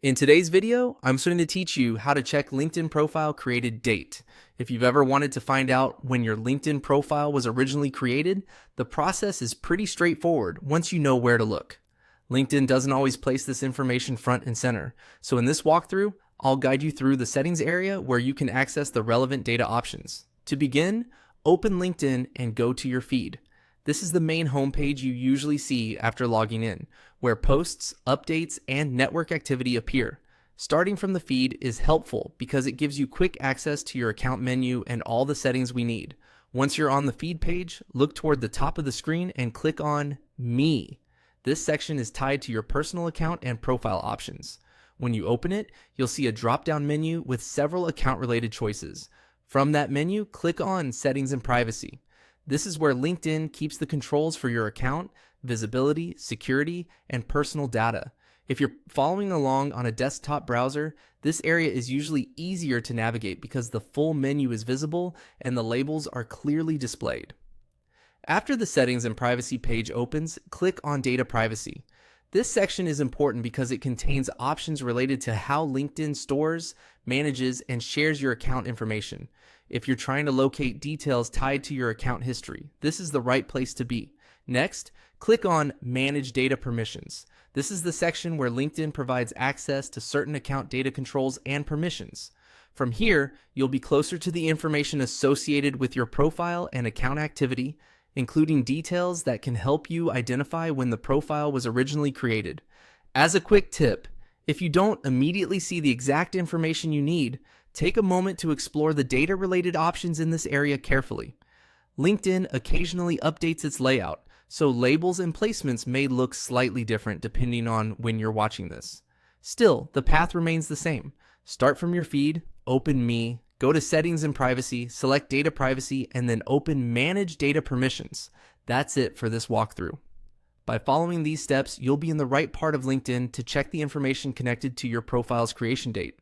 In today's video, I'm going to teach you how to check LinkedIn profile created date. If you've ever wanted to find out when your LinkedIn profile was originally created, the process is pretty straightforward once you know where to look. LinkedIn doesn't always place this information front and center, so in this walkthrough, I'll guide you through the settings area where you can access the relevant data options. To begin, open LinkedIn and go to your feed. This is the main homepage you usually see after logging in, where posts, updates, and network activity appear. Starting from the feed is helpful because it gives you quick access to your account menu and all the settings we need. Once you're on the feed page, look toward the top of the screen and click on Me. This section is tied to your personal account and profile options. When you open it, you'll see a drop-down menu with several account-related choices. From that menu, click on Settings and Privacy. This is where LinkedIn keeps the controls for your account, visibility, security, and personal data. If you're following along on a desktop browser, this area is usually easier to navigate because the full menu is visible and the labels are clearly displayed. After the Settings and Privacy page opens, click on Data Privacy. This section is important because it contains options related to how LinkedIn stores, manages, and shares your account information. If you're trying to locate details tied to your account history, this is the right place to be. Next, click on Manage Data Permissions. This is the section where LinkedIn provides access to certain account data controls and permissions. From here, you'll be closer to the information associated with your profile and account activity, including details that can help you identify when the profile was originally created. As a quick tip, if you don't immediately see the exact information you need, take a moment to explore the data-related options in this area carefully. LinkedIn occasionally updates its layout, so labels and placements may look slightly different depending on when you're watching this. Still, the path remains the same. Start from your feed, open Me, go to Settings and Privacy, select Data Privacy, and then open Manage Data Permissions. That's it for this walkthrough. By following these steps, you'll be in the right part of LinkedIn to check the information connected to your profile's creation date.